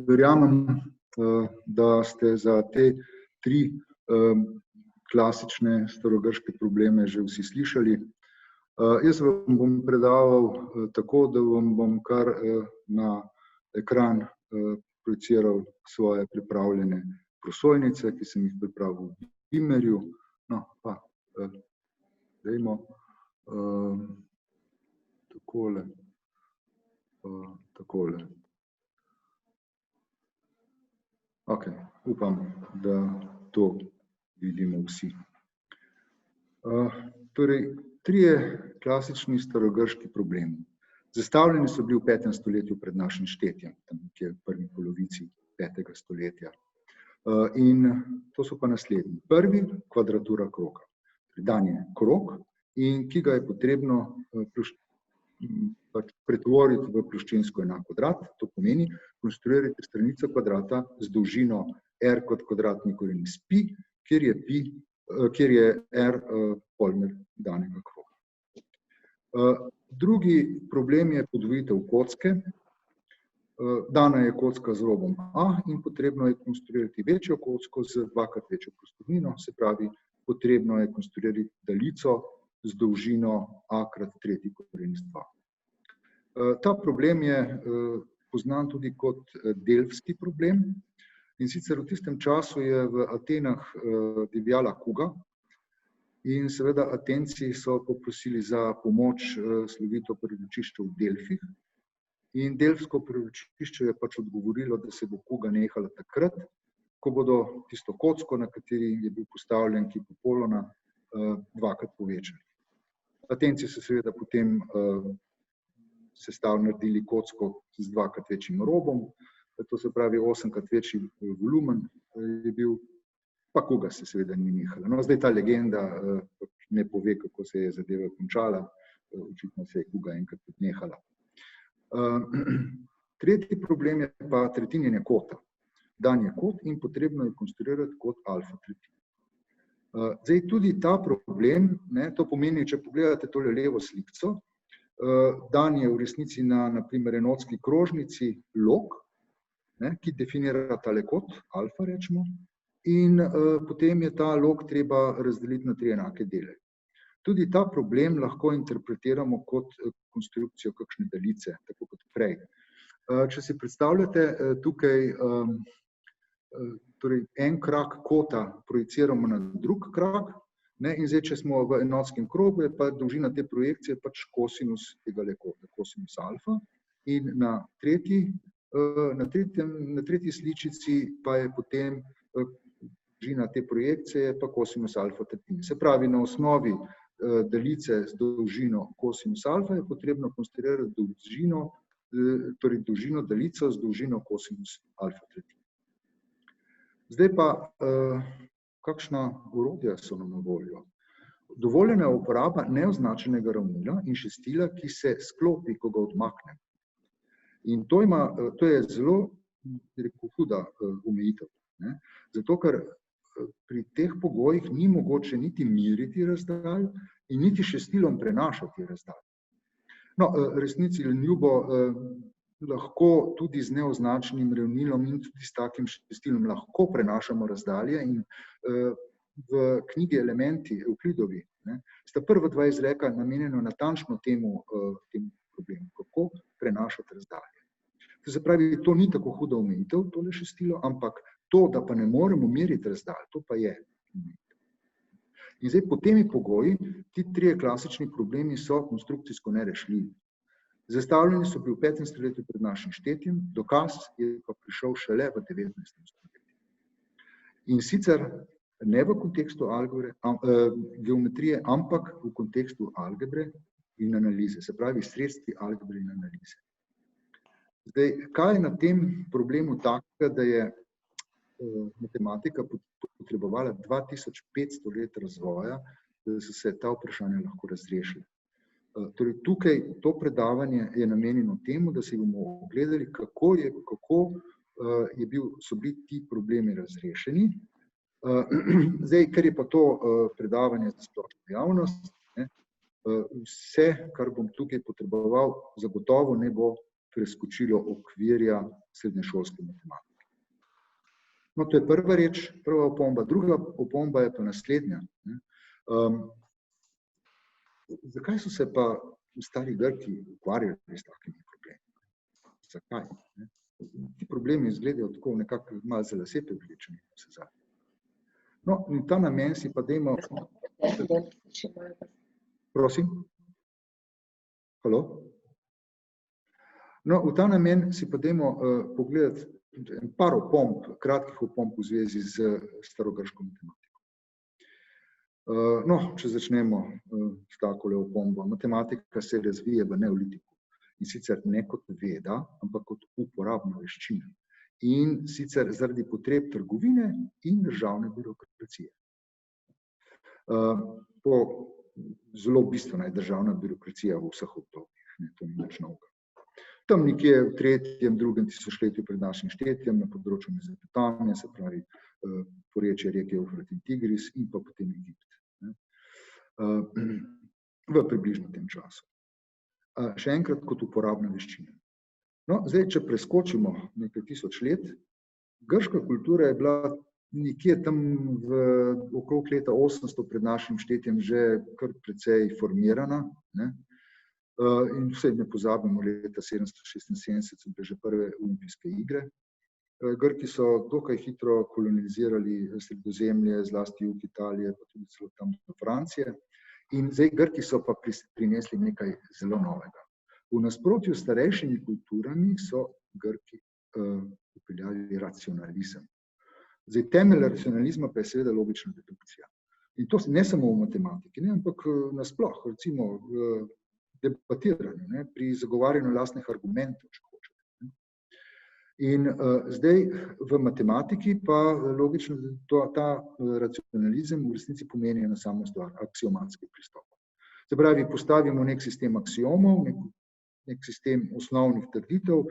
Verjamem, da ste za te tri klasične starogrške probleme že vsi slišali. Jaz vam bom predaval tako, da vam bom kar na ekran projiciral svoje pripravljene prosojnice, ki sem jih pripravil v Beamerju. No, pa dajmo takole. Ok, upam, da to vidimo vsi. Torej, trije klasični starogrški problemi. Zastavljeni so bili v 5. stoletju pred našim štetjem, tam nekje v prvi polovici 5. stoletja. In to so pa naslednji. Prvi, kvadratura kroga. Dan je krog, in ki ga je potrebno pretvoriti v ploščinsko enak kvadrat. To pomeni, konstruirati stranico kvadrata z dolžino r kot kvadratni koren iz pi, kjer je r polmer danega kroga. Drugi problem je podvojitev kocke. Dana je kocka z robom A in potrebno je konstruirati večjo kocko z dvakrat večjo prostornino, se pravi, potrebno je konstruirati daljico z dolžino A krat tretji koren iz 2. Ta problem je poznan tudi kot delfski problem, in sicer v tistem času je v Atenah divjala kuga in seveda Atenci so poprosili za pomoč slovito priročišče v Delfih. In delfsko priročišče je pač odgovorilo, da se bo kuga nehala takrat, ko bodo tisto kocko, na kateri je bil postavljen kip Apolona, dvakrat povečali. Atenci so seveda potem naredili kocko z dvakrat večjim robom, to se pravi 8-krat večji volumen je bil, pa kuga se seveda ni nehala. No, zdaj ta legenda ne pove, kako se je zadeva končala, očitno se je kuga enkrat odnehala. Tretji problem je pa tretjinjenje kota. Dan je kot in potrebno je konstruirati kot alfa tretjin. Zdaj tudi ta problem, to pomeni, če pogledate tole levo slikco, dan je v resnici na primer enotski krožnici log, ki definira tale kot, alfa rečemo, in potem je ta log treba razdeliti na 3 enake dele. Tudi ta problem lahko interpretiramo kot konstrukcijo kakšne daljice, tako kot prej. Če si predstavljate tukaj torej en krak kota projiciramo na drug krak, in zdaj, če smo v enotskem krogu, je pa dolžina te projekcije pač kosinus tega kota, kosinus alfa, in na tretji sličici pa je potem dolžina te projekcije pa kosinus alfa tretjine. Se pravi, na osnovi daljice z dolžino kosinus alfa je potrebno konstruirati dolžino daljico z dolžino kosinus alfa tretjine. Zdaj pa, kakšna orodja so nam na voljo? Dovoljena je uporaba neoznačenega ravnila in šestila, ki se sklopi, ko ga odmaknem. In to je zelo, huda omejitev, zato ker pri teh pogojih ni mogoče niti meriti razdalj in niti šestilom prenašati razdalj. No, resnici ljubo lahko tudi z neoznačenim ravnilom in tudi s takim šestilom lahko prenašamo razdalje in v knjigi Elementi Evklidovi sta prva 2 izreka namenjena natančno temu problemu, kako prenašati razdalje. To se pravi, to ni tako huda omejitev, tole šestilo, ampak to, da pa ne moremo meriti razdalj, to pa je omejitev. In zdaj po temi pogoji, ti 3 klasični problemi so konstrukcijsko nerešljivi. Zastavljeni so bili v 5. stoletju pred našim štetjem, dokaz je pa prišel šele v 19. stoletju. In sicer ne v kontekstu geometrije, ampak v kontekstu algebre in analize, se pravi sredstvi algebre in analize. Zdaj, kaj je na tem problemu takega, da je matematika potrebovala 2500 let razvoja, da so se ta vprašanja lahko razrešila. Torej, tukaj to predavanje je namenjeno temu, da si bomo ogledali, kako so bili ti problemi razrešeni. Zdaj, ker je pa to predavanje za splošno javnost, vse, kar bom tukaj potreboval, zagotovo ne bo preskočilo okvirja srednješolske matematike. No, to je prva reč, prva opomba. Druga opomba je pa naslednja. Zakaj so se pa stari Grki ukvarjali s takimi problemi? Zakaj? Ti problemi izgledajo tako nekako malo za lase privlečeni. No, in ta namen si pa dajmo... Prosim? Halo? No, v ta namen si pa dajmo pogledati par opomb, kratkih opomb v zvezi z starogrško matematiko. No, če začnemo s takole opombo. Matematika se razvije v neolitiku in sicer ne kot veda, ampak kot uporabna veščina. In sicer zaradi potreb trgovine in državne birokracije. Zelo bistvena je državna birokracija v vseh obdobjih, to ni nič novega. Tam nekje v 3., 2. tisočletju pred našim štetjem na področju Mezopotamije, se pravi porečje reke Evfrat in Tigris in pa potem Egipt. V približno tem času. Še enkrat kot uporabna veščina. No, zdaj, če preskočimo nekaj tisoč let, grška kultura je bila nekje tam okrog leta 800 pred našim štetjem že kar precej formirana, ne? In vse ne pozabimo, leta 776 so bile že prve olimpijske igre. Grki so dokaj hitro kolonizirali Sredozemlje, zlasti jug Italije, pa tudi celo tam do Francije. In zdaj Grki so pa prinesli nekaj zelo novega. V nasprotju s starejšimi kulturami so Grki vpeljali racionalizem. Zdaj, temelj racionalizma pa je seveda logična dedukcija. In to ne samo v matematiki, ampak nasploh, recimo v debatiranju, pri zagovarjanju lastnih argumentov, če hočete. In zdaj v matematiki pa logično ta racionalizem v resnici pomeni eno samo stvar, aksiomatski pristop. Se pravi, postavimo nek sistem aksiomov, nek sistem osnovnih trditev,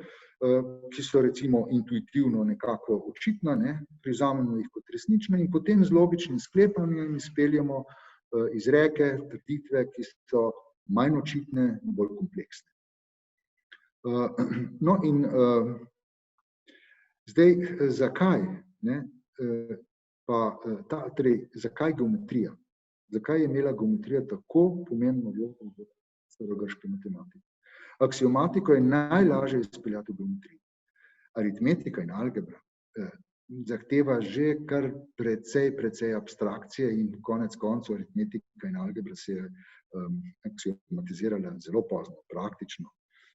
ki so recimo intuitivno nekako očitna, privzamemo jih kot resnične in potem z logičnim sklepanjem izpeljemo izreke, trditve, ki so manj očitne in bolj kompleksne. No in zdaj, zakaj? Zakaj geometrija? Zakaj je imela geometrija tako pomembno vlogo v starogrški matematiki? Aksiomatiko je najlažje izpeljati v geometriji. Aritmetika in algebra zahteva že kar precej abstrakcije in konec koncev aritmetika in algebra se je aksiomatizirala zelo pozno, praktično,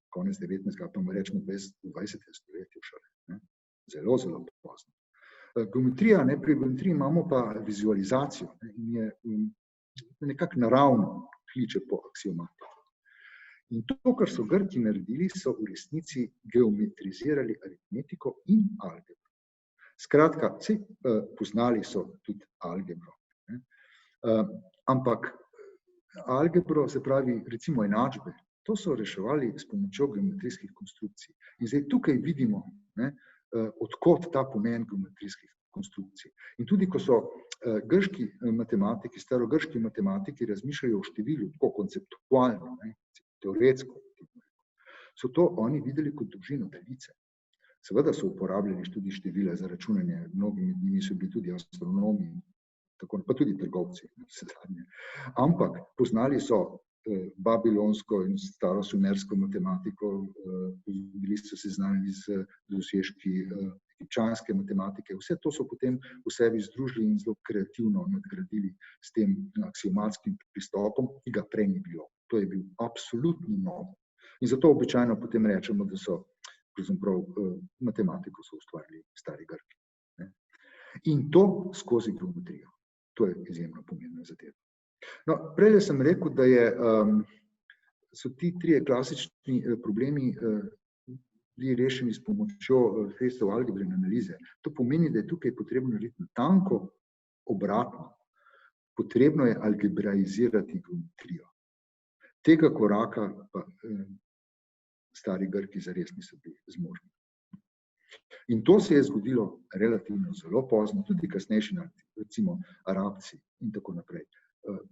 konec 19. pa rečemo 20. stoletju šele. Zelo, zelo pozno. Geometrija, pri geometriji imamo pa vizualizacijo in je nekako naravno kliče po aksiomatiki. In to, kar so Grki naredili, so v resnici geometrizirali aritmetiko in algebro. Skratka, poznali so tudi algebro. Ampak algebro, se pravi recimo enačbe, to so reševali s pomočjo geometrijskih konstrukcij. In zdaj tukaj vidimo, odkot ta pomen geometrijskih konstrukcij. In tudi, ko so grški matematiki, starogrški matematiki razmišljajo o številu, tako konceptualno, teoretsko, so to oni videli kot dolžino daljice. Seveda so uporabljali tudi števila za računanje, mnogi med njimi so bili tudi astronomi, pa tudi trgovci. Ampak poznali so babilonsko in starosumersko matematiko, bili so seznanjeni z dosežki egipčanske matematike. Vse to so potem v sebi združili in zelo kreativno nadgradili s tem aksiomatskim pristopom, ki ga prej ni bilo. To je bil absolutno nov. In zato običajno potem rečemo, da so matematiko so ustvarili stari Grki. In to skozi geometrijo. To je izjemno pomembna zadeva. No, prej sem rekel, da so ti trije klasični problemi bili rešeni s pomočjo sredstev algebre in analize. To pomeni, da je tukaj potrebno narediti natanko obratno. Potrebno je algebraizirati geometrijo. Tega koraka pa stari Grki zares niso bili zmožni. In to se je zgodilo relativno zelo pozno, tudi kasnejši, recimo Arabci in tako naprej.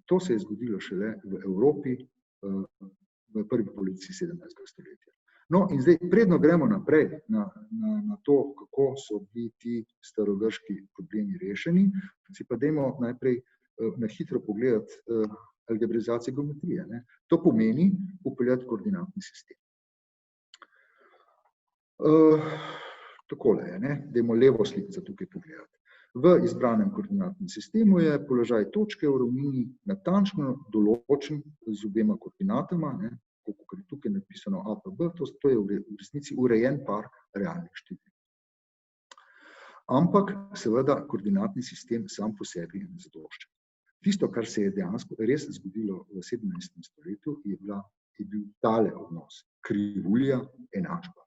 To se je zgodilo šele v Evropi v prvi polovici 17. stoletja. No, in zdaj, predno gremo naprej na to, kako so bili ti starogrški problemi rešeni, si pa dajmo najprej na hitro pogledati algebraizacijo geometrije. Ne. To pomeni vpeljati koordinatni sistem. Takole je, ne, dajmo levo slikico tukaj pogledati. V izbranem koordinatnem sistemu je položaj točke v ravnini natančno določen z obema koordinatama, ne, kot je tukaj napisano A pa B, to je v resnici urejen par realnih števil. Ampak seveda koordinatni sistem sam po sebi ne zadošča. Tisto, kar se je dejansko res zgodilo v 17. stoletju, je bil tale odnos, krivulja, enačba.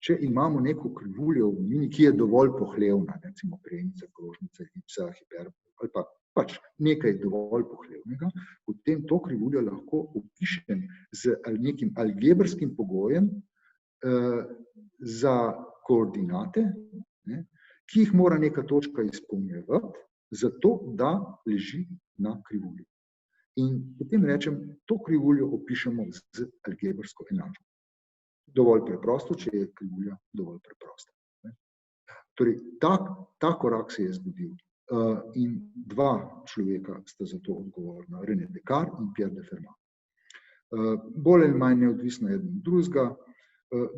Če imamo neko krivuljo v ravnini, ki je dovolj pohlevna, recimo premica, krožnica, elipsa, hiperbola, ali pa pač nekaj dovolj pohlevnega, potem to krivuljo lahko opišem z nekim algebrskim pogojem za koordinate, ne, ki jih mora neka točka izpolnjevati, zato da leži na krivulji. In potem rečem, to krivuljo opišemo z algebrsko enačbo. Dovolj preprosto, če je krivulja dovolj preprosta. Torej, ta korak se je zgodil in dva človeka sta za to odgovorna, René Descartes in Pierre de Fermat. Bolj ali manj neodvisno eden od drugega.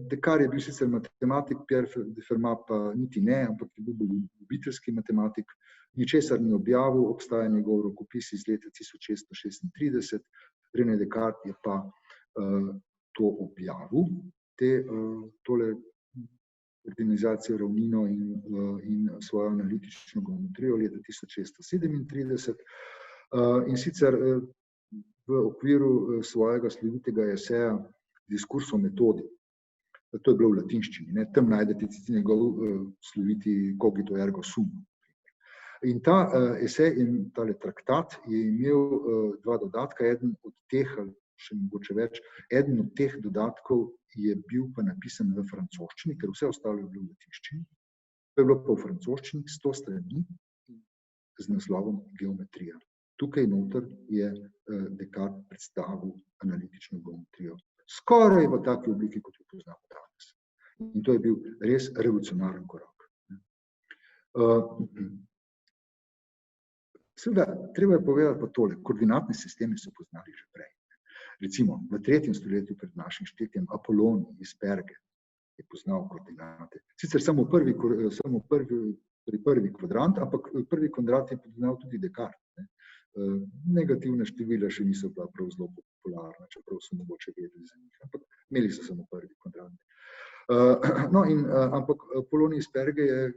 Descartes je bil sicer matematik, Pierre de Fermat pa niti ne, ampak je bil ljubiteljski matematik, ničesar ni objavil, obstaja njegov rokopis iz leta 1636, René Descartes je pa to objavil, tole organizacijo ravnino in svojo analitično geometrijo leta 1637. In sicer v okviru svojega slovitega eseja Diskursus o metodi. To je bilo v latinščini, ne? Tam najdete njegov sloviti Cogito ergo sum. In ta esej in tale traktat je imel dva dodatka, eden od teh, še mogoče več, eden od teh dodatkov je bil pa napisan v francoščini, ker vse ostalo je bilo v latinščini. To je bilo pa v francoščini 100 strani z naslovom Geometrija. Tukaj noter je Descartes predstavil analitično geometrijo. Skoraj v taki obliki, kot jo poznamo danes. In to je bil res revolucionaren korak. Seveda, treba je povedati pa tole, koordinatne sisteme so poznali že prej. Recimo, v 3. stoletju pred našim štetjem Apollon iz Perge je poznal koordinate. Sicer samo prvi kvadrant, ampak prvi kvadrat je poznal tudi Descartes. Negativna števila še niso bila prav zelo popularna, čeprav so mogoče vedeli za njih, ampak imeli so samo prvi kvadrat. Ampak Apollon iz Perge je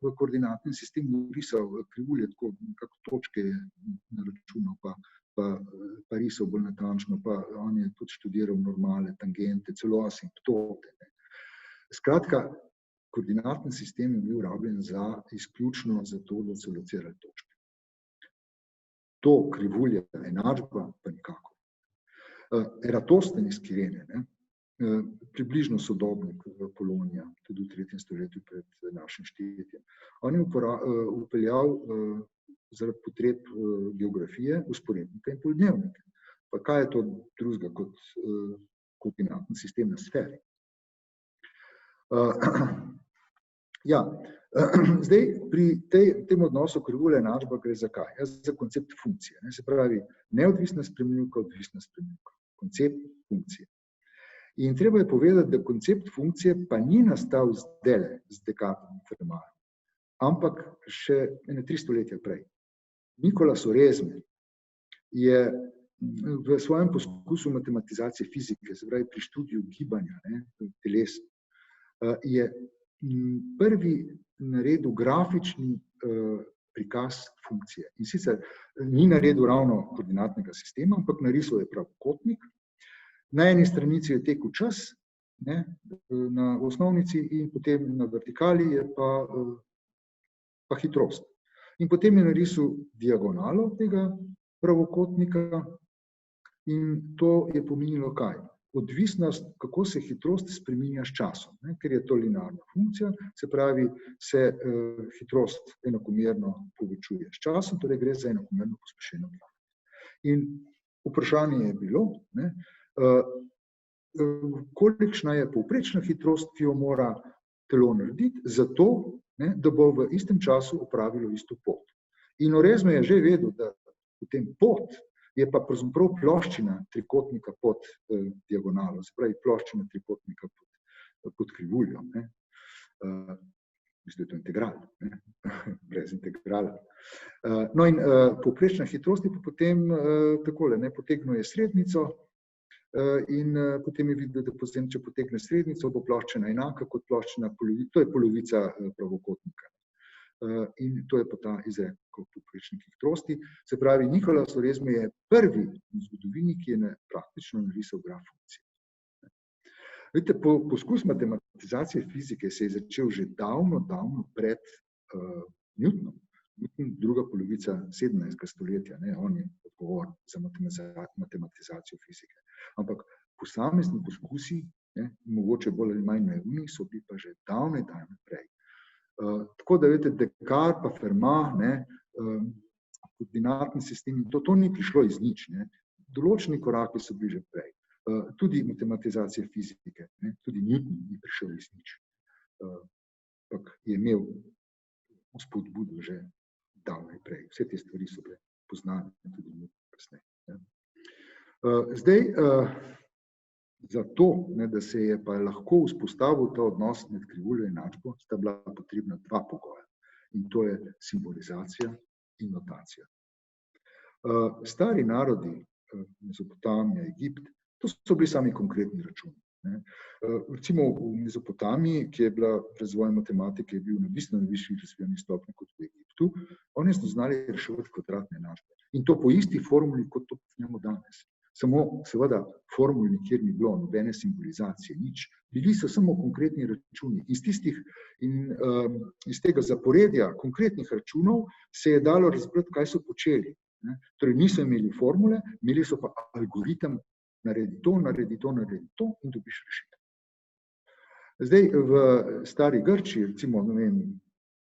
v koordinatnem sistemu risal krivulje, tako nekako točke na računu, pa risal bolj natančno, pa on je tudi študiral normale, tangente, celo asimptote. Skratka, koordinatni sistem je bil rabljen izključno za to, da so locirali točke. To krivulje, enačba, pa nikako. Eratosthenes Kirene, približno sodobnik Apolonija, tudi v 3. stoletju pred našim štetjem. On je upeljal zaradi potreb geografije usporednika in poldnevnika. Pa kaj je to drugega kot koordinatni sistem na sferi? Zdaj, pri tem odnosu krivulja enačba gre za kaj? Za koncept funkcije. Se pravi, neodvisna spremenljivka, odvisna spremenljivka. Koncept funkcije. In treba je povedati, da koncept funkcije pa ni nastal zdajle z Descartesom in Fermatom, ampak še 3 stoletja prej. Nicolas Oresme je v svojem poskusu matematizacije fizike, se pravi pri študiju gibanja teles, je prvi naredil grafični prikaz funkcije. In sicer ni naredil ravno koordinatnega sistema, ampak narisal je pravokotnik. Na eni stranici je tekel čas, na osnovnici, in potem na vertikali je pa hitrost. In potem je narisal diagonalo tega pravokotnika in to je pomenilo kaj? Odvisnost, kako se hitrost spreminja s časom, ker je to linearna funkcija, se pravi, se hitrost enakomerno povečuje s časom, torej gre za enakomerno pospešeno gibanje. In vprašanje je bilo, kolikšna je povprečna hitrost, ki jo mora telo narediti, zato, da bo v istem času opravilo isto pot. In Oresme je že vedel, da potem pot je pa pravzaprav ploščina trikotnika pod diagonalo, se pravi ploščina trikotnika pod krivuljo. Mislim, da je to integral, brez integrala. No in povprečna hitrost je pa potem takole, potegnil je srednico in potem je videl, da potem, če potegne srednico, bo ploščina enaka kot ploščina polovica, to je polovica pravokotnika. In to je pa ta izrek povprečne hitrosti. Se pravi, Nikolaus Oresme je prvi v zgodovini, ki je praktično narisal graf funkcije. Vidite, poskus matematizacije fizike se je začel že davno pred Newtonom. Newton, druga polovica 17. stoletja, on je odgovoren za matematizacijo fizike. Ampak posamezni poskusi, mogoče bolj ali manj naivni, so bili pa že davno prej. Tako da, vidite, Descartes pa Fermat, koordinatni sistem, to ni prišlo iz nič. Določeni koraki so bili že prej. Tudi matematizacija fizike, tudi Newton ni prišel iz nič. Ampak je imel spodbudo že davno prej. Vse te stvari so bile poznane tudi Newton kasneje. Zdaj, zato, da se je pa lahko vzpostavil ta odnos med krivuljo in enačbo, sta bila potrebna dva pogoja. In to je simbolizacija in notacija. Stari narodi, Mezopotamija, Egipt, to so bili sami konkretni računi. Recimo v Mezopotamiji, ki je bila razvoj matematike, je bil na bistveno višji razvojni stopnji kot v Egiptu, oni so znali reševati kvadratne enačbe. In to po isti formuli, kot to poznamo danes. Samo, seveda, formul nikjer ni bilo, nobene simbolizacije, nič. Bili so samo konkretni računi. Iz tega zaporedja konkretnih računov se je dalo razbrati, kaj so počeli. Torej, niso imeli formule, imeli so pa algoritem, naredi to in dobiš rešitev. Zdaj, v stari Grčiji, recimo,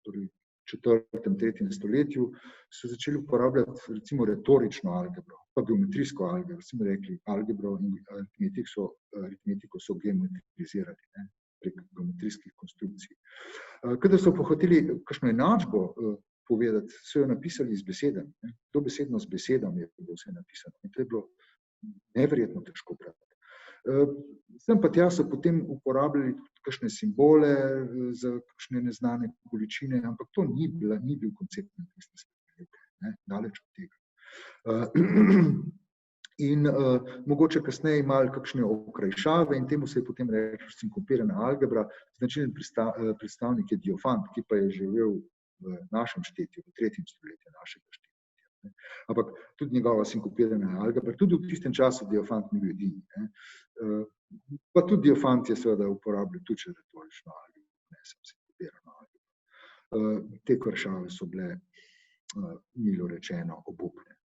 torej, 4. in 3. stoletju, so začeli uporabljati recimo retorično algebro, pa geometrijsko algebro, recimo rekli, algebro in aritmetiko so geometrizirali prek geometrijskih konstrukcij. Kada so pohoteli kakšno enačbo povedati, so jo napisali z besedami. Dobesedno z besedami je bilo vse napisano. In to je bilo neverjetno težko brati. Sem pa tja so potem uporabljali kakšne simbole za kakšne neznane količine, ampak to ni bil koncept nepisne spremembe, daleč od tega. In mogoče kasneje imali kakšne okrajšave in temu se je potem rekla sinkopirana algebra. Značilen predstavnik je Diofant, ki pa je živel v našem štetju, v 3. stoletju našega štetja. Ampak tudi njegova sinkopirana algebra, tudi v tistem času Diofant ni bil edini. Pa tudi Diofant je seveda uporabljal tudi retorično algebro, ne samo sinkopirano algebro. Te okrajšave so bile, milo rečeno, obupne.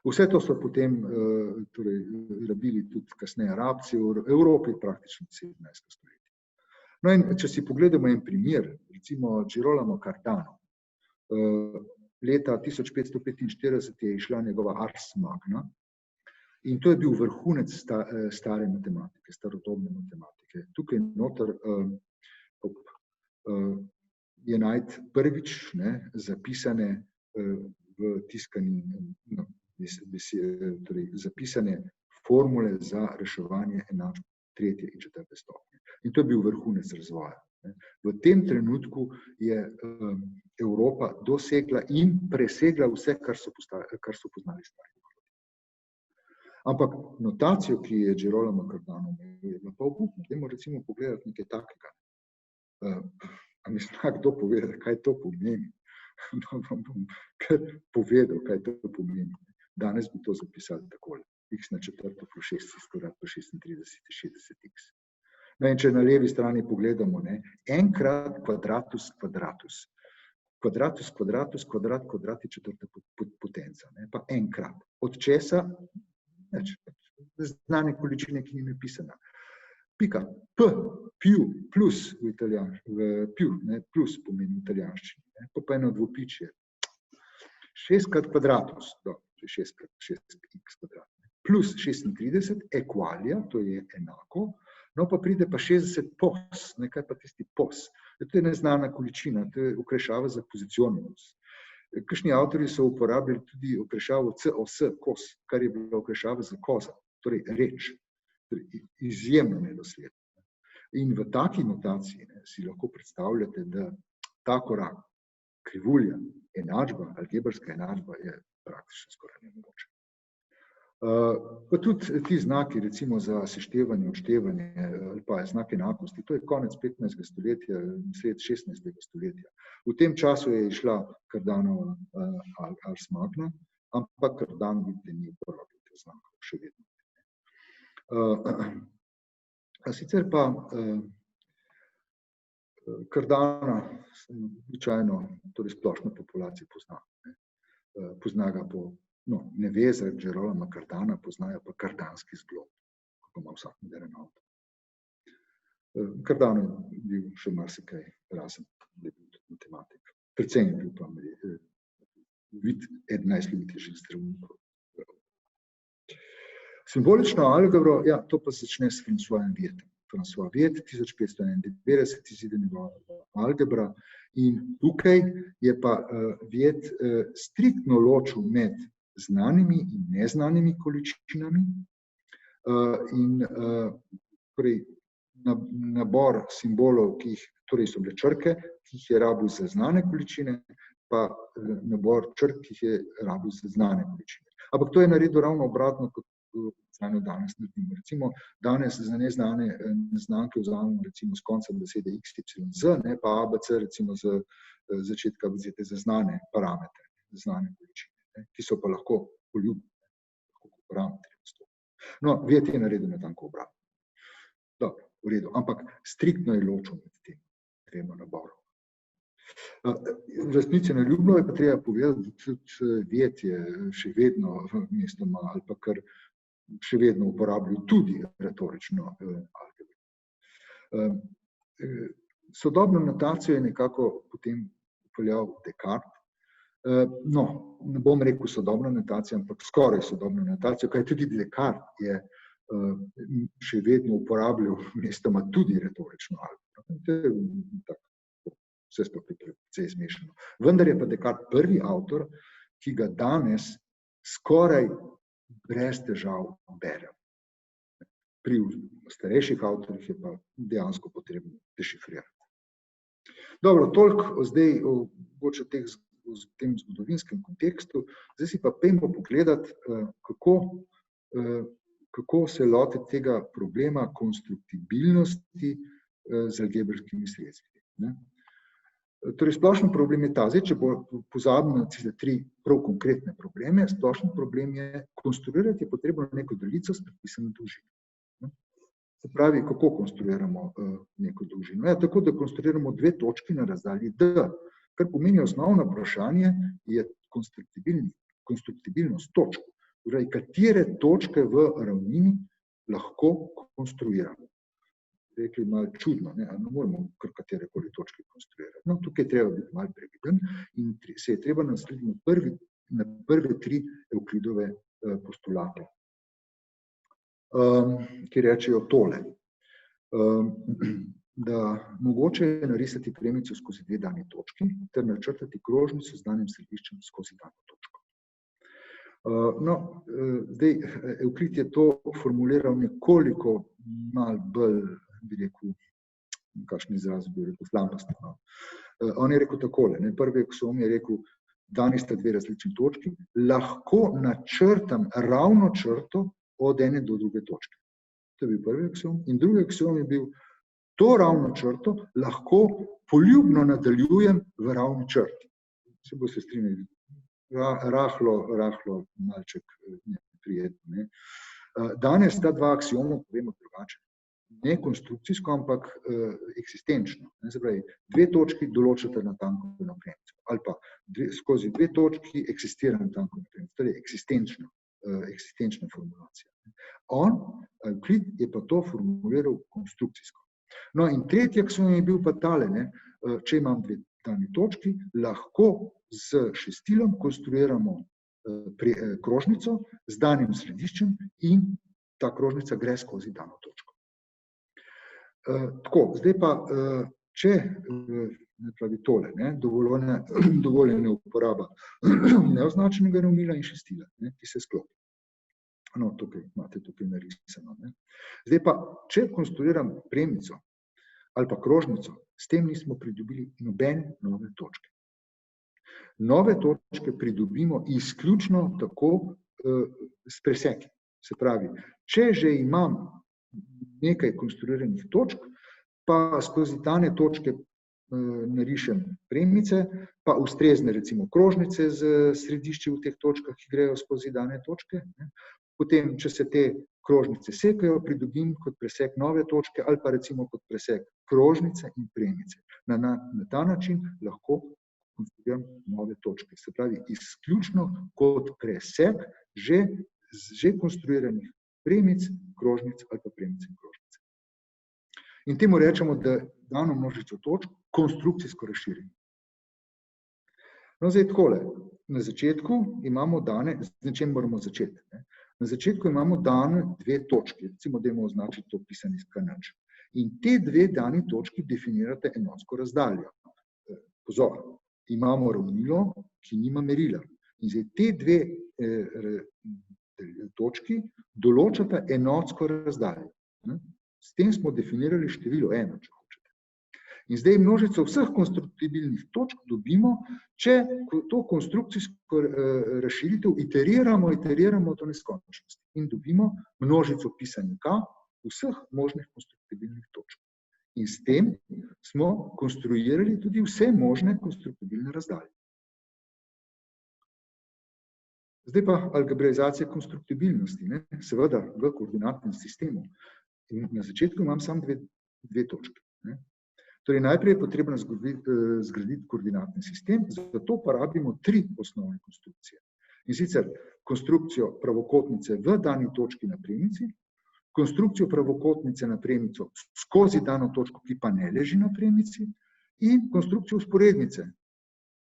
Vse to so potem rabili tudi kasneje Arabci v Evropi praktično 17. stoletja. No in če si pogledamo en primer, recimo Girolamo Cardano, leta 1545 je išla njegova Ars Magna in to je bil vrhunec stare matematike, starodobne matematike. Tukaj noter je najti prvič zapisane v tiskani, torej zapisane formule za reševanje enačb 3. in 4. stopnje. In to je bil vrhunec razvoja. V tem trenutku je Evropa dosegla in presegla vse, kar so poznali stari narodi. Ampak notacijo, ki je Girolamo Cardano imel, je bila pa obupna. Dajmo recimo pogledati nekaj takega. A mi zna kdo povedati, kaj to pomeni? Bom kar povedal, kaj to pomeni. Danes bi to zapisali takole. X na četvrto plus 6 skrat pa 36 je 60x. No in če na levi strani pogledamo, n krat kvadratus kvadratus. Kvadratus kvadratus kvadrat je četrta potenca, pa n krat. Od česa? Znane količine, ki ni napisana. Pika. P, piu, plus v italijanščini, plus pomeni v italijanščini, pa eno dvopičje. 6 krat kvadratus, 6 krat 6x kvadrat, plus 36 ekvalija, to je enako, No pa pride pa 60 pos, nekaj pa tisti pos. To je neznana količina, to je okrešava za pozicionirnost. Kakšni avtorji so uporabljali tudi okrešavo COS, kos, kar je bila okrešava za koza, torej reč, torej izjemno nedosledno. In v taki notaciji si lahko predstavljate, da ta korak, krivulja, enačba, algebrska enačba je praktično skoraj nemogoče. Pa tudi ti znaki, recimo za seštevanje, odštevanje ali pa znak enakosti, to je konec 15. stoletja, sred 16. stoletja. V tem času je išla Cardanova Ars Magna, ampak Cardan vidite ni uporabil teh znakov še vedno. Sicer pa Cardana običajno, torej splošna populacija pozna. Pozna ga po ne ve zaradi Jerolama Cardana, poznajo pa kardanski zglob, kako ima vsak moderen avto. Cardan je bil še marsikaj razen, da je bil tudi matematik. Predvsem je bil pa eden najslovitejših zdravnikov. Simbolično algebro, ja, to pa začne s Françoisem Vietom. François Viet, 1591, izide njegova algebra in tukaj je pa Viet striktno ločil med znanimi in neznanimi količinami in torej nabor simbolov, torej so bile črke, ki jih je rabil za znane količine, pa nabor črk, ki jih je rabil za znane količine. Ampak to je naredil ravno obratno, kot danes naredimo. Recimo, danes za neznane znamke vzamemo recimo s konca besede x, y, z, ne pa ABC, recimo z začetka vzete za znane parametre, znane količine, ki so pa lahko poljubne, lahko parametri. No, Viet je naredil natanko obratno. Dobro, v redu, ampak striktno je ločil med tem dvema naborom. V resnici neljubno je pa treba povedati, da tudi Viet je še vedno mestoma ali pa kar še vedno uporabljal tudi retorično algebro. Sodobno notacijo je nekako potem upeljal Descartes. No, ne bom rekel sodobna notacija, ampak skoraj sodobna notacija, kaj tudi Descartes je še vedno uporabljal mestoma tudi retorično algebro. To je tako, vse skupaj precej zmešano. Vendar je pa Descartes prvi avtor, ki ga danes skoraj brez težav berem. Pri starejših avtorjih je pa dejansko potrebno dešifrirati. Dobro, toliko zdaj mogoče v tem zgodovinskem kontekstu. Zdaj si pa pojdimo pogledati, kako se lotiti tega problema konstruktibilnosti z algebrskimi sredstvi. Torej, splošen problem je ta. Zdaj, če pozabimo na tiste tri prav konkretne probleme, splošen problem je konstruirati je potrebno neko daljico s predpisano dolžino. Se pravi, kako konstruiramo neko dolžino? Ja, tako, da konstruiramo dve točki na razdalji D, kar pomeni osnovno vprašanje je konstruktibilnost točk. Torej, katere točke v ravnini lahko konstruiramo? Rekli malo čudno, ne moramo kar katerekoli točke konstruirati. No, tukaj treba biti malo previden in se je treba naslediti na prve tri Evklidove postulate, ki rečejo tole. Da mogoče je narisati premico skozi dve dani točki ter načrtati krožnico z danim središčem skozi dano točko. No, zdaj, Evklid je to formuliral nekoliko malo bolj, bi rekel, kakšen izraz bi rekel, flampasto. On je rekel takole, prvi aksom je rekel, dani sta dve različni točki, lahko načrtam ravno črto od ene do druge točke. To je bil prvi aksom. In drugi aksom je bil, to ravno črto lahko poljubno nadaljujem v ravni črti. Se bo se strinjali, rahlo malček neprijetno. Danes ta dva aksioma povemo drugače. Ne konstrukcijsko, ampak eksistenčno. Se pravi, dve točki določata natanko eno premico. Ali pa skozi dve točki eksistira natanko eno premico. Torej, eksistenčna formulacija. Euklid je pa to formuliral konstrukcijsko. No in tretji aksiom je bil pa tale, če imam dve dani točki, lahko z šestilom konstruiramo krožnico z danim središčem in ta krožnica gre skozi dano točko. Tako, zdaj pa, če pravi tole, dovoljena uporaba neoznačenega ravnila in šestila, ki se sklopi. No, tukaj imate narisano. Zdaj pa, če konstruiram premico ali pa krožnico, s tem nismo pridobili nobene nove točke. Nove točke pridobimo izključno tako s preseki. Se pravi, če že imam nekaj konstruiranih točk, pa skozi dane točke narišem premice, pa ustrezne recimo krožnice z središči v teh točkah, ki grejo skozi dane točke. Potem, če se te krožnice sekajo, pridobim kot presek nove točke ali pa recimo kot presek krožnice in premice. Na ta način lahko konstruiram nove točke. Se pravi, izključno kot presek že konstruiranih premic, krožnic ali pa premic in krožnice. In temu rečemo, da dano množico točk konstrukcijsko razširimo. No, zdaj takole, na začetku imamo dane, z nečem moramo začeti. Na začetku imamo dane dve točki, recimo dajmo označiti to pisani skanjač. In te dve dani točki definirate enotsko razdaljo. Pozor, imamo ravnilo, ki nima merila. In zdaj te dve točki določata enotsko razdaljo. S tem smo definirali število 1, če hočete. In zdaj množico vseh konstruktibilnih točk dobimo, če to konstrukcijsko razširitev iteriramo do neskončnosti in dobimo množico pisanja K vseh možnih konstruktibilnih točk. In s tem smo konstruirali tudi vse možne konstruktibilne razdalje. Zdaj pa algebraizacija konstruktibilnosti, seveda v koordinatnem sistemu. In na začetku imam samo dve točke. Torej, najprej je potrebno zgraditi koordinatni sistem, zato pa rabimo 3 osnovne konstrukcije. In sicer konstrukcijo pravokotnice v dani točki na premici, konstrukcijo pravokotnice na premico skozi dano točko, ki pa ne leži na premici, in konstrukcijo vzporednice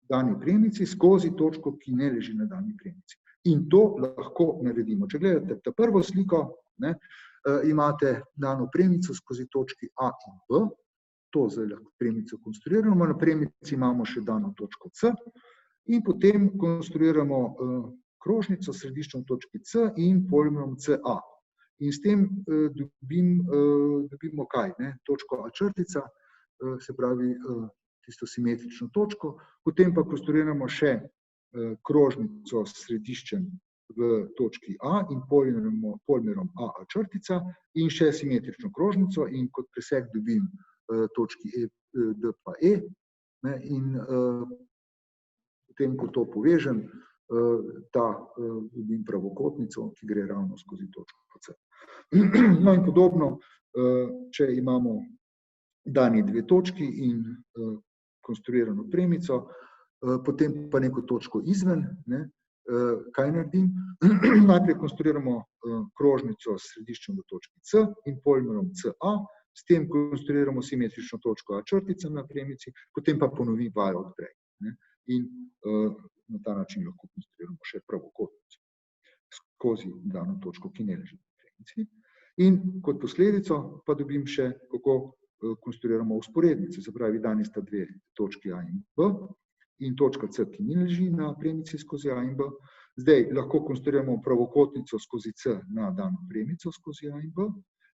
dani premici skozi točko, ki ne leži na dani premici. In to lahko naredimo. Če gledate ta prvo sliko, imate dano premico skozi točki A in B, to zdaj lahko premico konstruiramo, na premici imamo še dano točko C in potem konstruiramo krožnico s središčem točki C in polimerom CA. In s tem dobimo kaj? Točko A črtica, se pravi tisto simetrično točko, potem pa konstruiramo še krožnico s središčem v točki A in polimerom AA črtica in še simetrično krožnico in kot presek dobim točki D pa E in potem, ko to povežem, dobim pravokotnico, ki gre ravno skozi točko C. No in podobno, če imamo dani dve točki in konstruirano premico, potem pa neko točko izven, kaj naredim? Najprej konstruiramo krožnico s središčem v točki C in polimerom CA, s tem konstruiramo simetrično točko A črtica na premici, potem pa ponovim vajo odprej. In na ta način lahko konstruiramo še pravokotnico skozi dano točko, ki ne leži na premici. In kot posledico pa dobim še, kako konstruiramo vzporednice, se pravi, dani sta dve točki A in B in točka C, ki ne leži na premici skozi A in B. Zdaj lahko konstruiramo pravokotnico skozi C na dano premico skozi A in B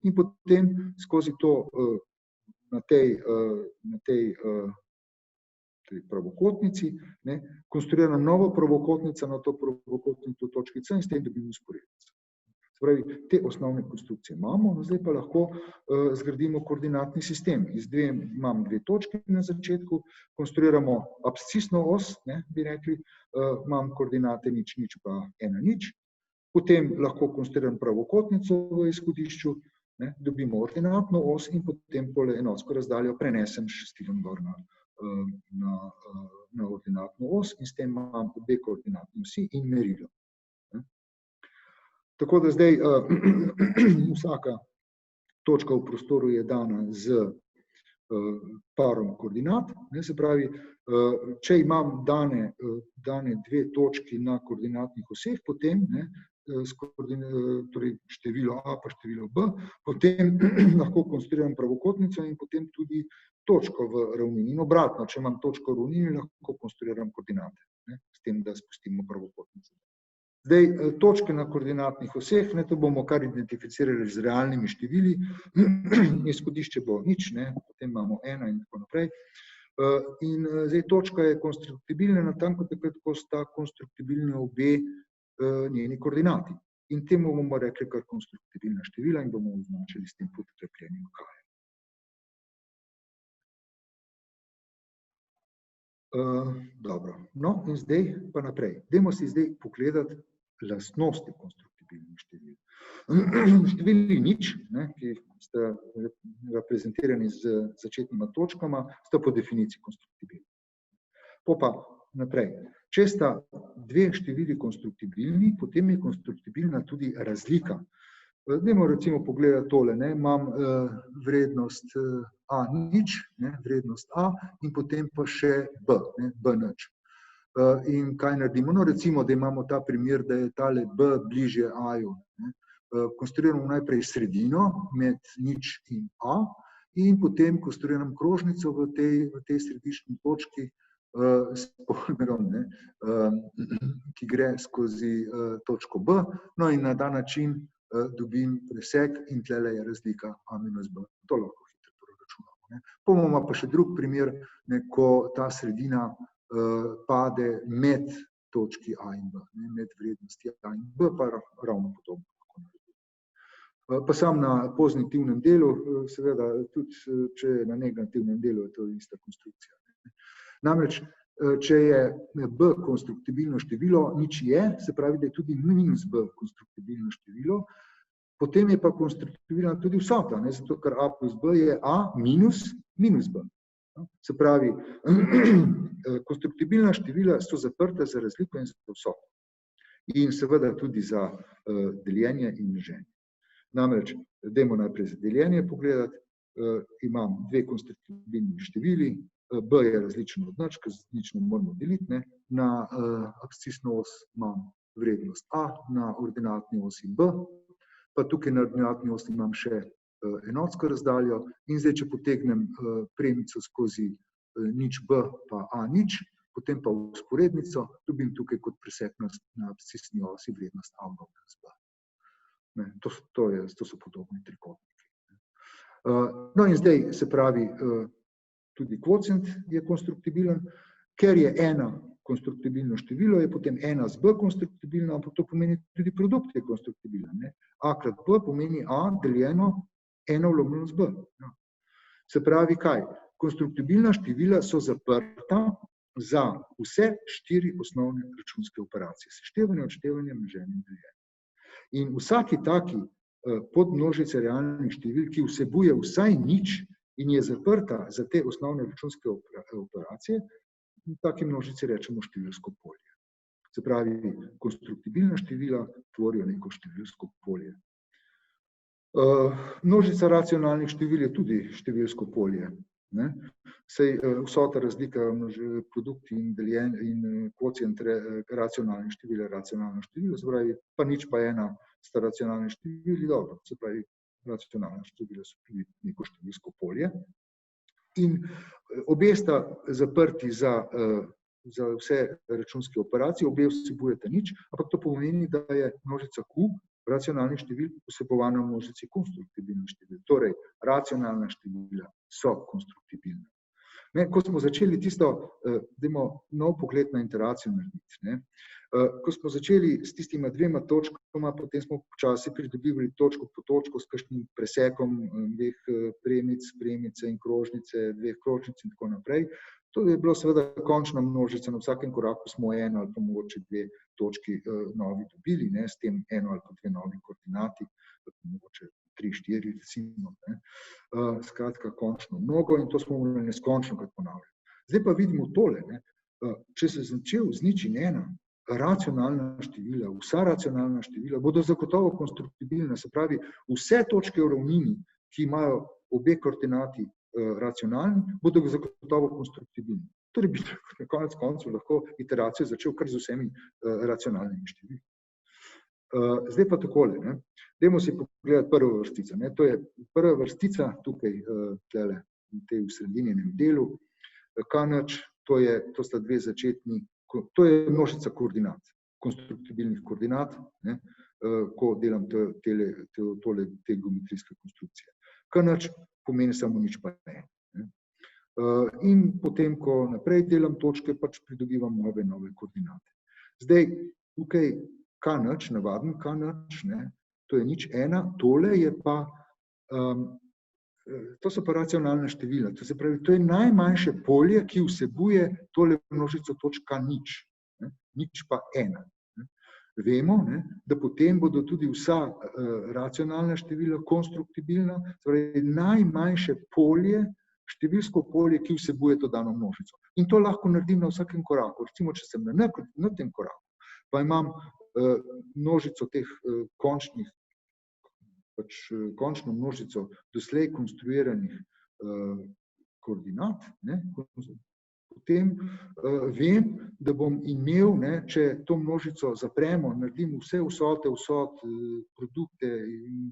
in potem skozi to na tej pravokotnici konstruiram novo pravokotnico na to pravokotnico v točki C in s tem dobimo vzporednico. Se pravi, te osnovne konstrukcije imamo, zdaj pa lahko zgradimo koordinatni sistem. Imam dve točki na začetku, konstruiramo abscisno os, bi rekli, imam koordinate 0, 0 pa 1, 0. Potem lahko konstruiram pravokotnico v izhodišču, dobimo ordinatno os in potem tole enotsko razdaljo prenesem s šestilom gor na ordinatno os in s tem imam obe koordinatni osi in merilo. Tako da zdaj vsaka točka v prostoru je dana z parom koordinat, se pravi, če imam dane dve točki na koordinatnih oseh, potem torej število A pa število B, potem lahko konstruiram pravokotnico in potem tudi točko v ravnini. In obratno, če imam točko v ravnini, lahko konstruiram koordinate, s tem, da spustimo pravokotnico. Zdaj, točke na koordinatnih oseh, to bomo kar identificirali z realnimi števili, izhodišče bo nič, potem imamo 1 in tako naprej. In zdaj točka je konstruktibilna natanko takrat, ko sta konstruktibilni obe njeni koordinati. In temu bomo rekli kar konstruktibilna števila in bomo označili s tem podkrepljenim K. Dobro, no in zdaj pa naprej. Dajmo si zdaj pogledati lastnosti konstruktibilnih števil. Števili nič, ki sta reprezentirani z začetnima točkama, sta po definiciji konstruktibilni. Pa naprej. Če sta dve števili konstruktibilni, potem je konstruktibilna tudi razlika. Dajmo recimo pogledati tole, imam vrednost A nič, vrednost A in potem pa še B, B nič. In kaj naredimo? No, recimo, da imamo ta primer, da je tale B bližje A-ju. Konstruiramo najprej sredino med nič in A in potem konstruiram krožnico v tej središčni točki s polmerom, ki gre skozi točko B, no in na ta način dobim presek in tlele je razlika A minus B. To lahko hitro preračunamo. Bomo pa še drug primer, ko ta sredina pade med točki A in B, med vrednosti A in B, pa ravno podobno. Pa sam na pozitivnem delu, seveda tudi če je na negativnem delu, je to ista konstrukcija. Namreč, če je B konstruktibilno število, nič je, se pravi, da je tudi minus B konstruktibilno število, potem je pa konstruktibilna tudi vsota, zato ker A plus B je A minus B. Se pravi, konstruktibilna števila so zaprta za razliko in za vsoto. In seveda tudi za deljenje in množenje. Namreč, dajmo najprej za deljenje pogledati, imam dve konstruktibilni števili, B je različen od nič, ker nič ne moramo deliti, na abscisno os imam vrednost A, na ordinatni osi B, pa tukaj na ordinatni osi imam še enotsko razdaljo in zdaj, če potegnem premico skozi nič B pa A nič, potem pa vzporednico, dobim tukaj kot presek na abscisni osi vrednost A plus B. To so podobni trikotniki. No in zdaj se pravi, tudi kvocient je konstruktibilen, ker je ena konstruktibilno število, je potem ena z B konstruktibilno, ampak to pomeni tudi produkt je konstruktibilen. A krat B pomeni A deljeno eno vlomljeno z B. Se pravi kaj? Konstruktibilna števila so zaprta za vse 4 osnovne računske operacije. Seštevanje, odštevanje, množenje in deljenje. In vsaki taki podmnožice realnih števil, ki vsebuje vsaj nič in je zaprta za te osnovne računske operacije, taki množici rečemo številsko polje. Se pravi, konstruktibilna števila tvorijo neko številsko polje. Množica racionalnih števil je tudi številsko polje. Saj vsota razlika produkt in deljenje in kvocient racionalnih števil je racionalno število, se pravi, pa nič pa ena sta racionalni števili, dobro, se pravi, racionalna števila so tudi neko številsko polje. In obe sta zaprti za vse računske operacije, obe vsebujeta nič, ampak to pomeni, da je množica Q racionalnih števil vsebovana v množici konstruktibilnih števil. Torej, racionalna števila so konstruktibilna. Ko smo začeli tisto, dajmo nov pogled na interakcijo narediti. Ko smo začeli s tistima dvema točkama, potem smo počasi pridobivali točko po točko s kakšnim presekom dveh premic, premice in krožnice, dveh krožnic in tako naprej. To je bilo seveda končna množica, na vsakem koraku smo eno ali pa mogoče dve točki novi dobili, s tem eno ali pa dve novi koordinati, mogoče 3, 4 recimo. Skratka, končno mnogo in to smo morali neskončno krat ponavljati. Zdaj pa vidimo tole, če se začel z nič in ena, racionalna števila, vsa racionalna števila bodo zagotovo konstruktibilna, se pravi, vse točke v ravnini, ki imajo obe koordinati racionalni, bodo zagotovo konstruktibilni. Torej bi na konec koncev lahko iteracijo začel kar z vsemi racionalnimi števili. Zdaj pa takole, ne. Dajmo si pogledati prvo vrstico, ne. To je prva vrstica tukaj, tlele, v tej v sredinjenem delu. K0, to sta dve začetni, to je množica koordinat, konstruktibilnih koordinat, ne, ko delam te geometrijske konstrukcije. K0 pomeni samo nič pa ne. In potem, ko naprej delam točke, pač pridobivam nove koordinate. Zdaj, tukaj K0, navaden K0, ne, to je 0,1, tole je pa, to so pa racionalna števila, to se pravi, to je najmanjše polje, ki vsebuje tole množico točk K0, ne, 0 pa 1. Vemo, ne, da potem bodo tudi vsa racionalna števila konstruktibilna, torej najmanjše polje, številsko polje, ki vsebuje to dano množico. In to lahko naredim na vsakem koraku. Recimo, če sem na tem koraku, pa imam množico teh končnih, pač končno množico doslej konstruiranih koordinat, ne, potem vem, da bom imel, ne, če to množico zapremo, naredim vse vsote, produkte in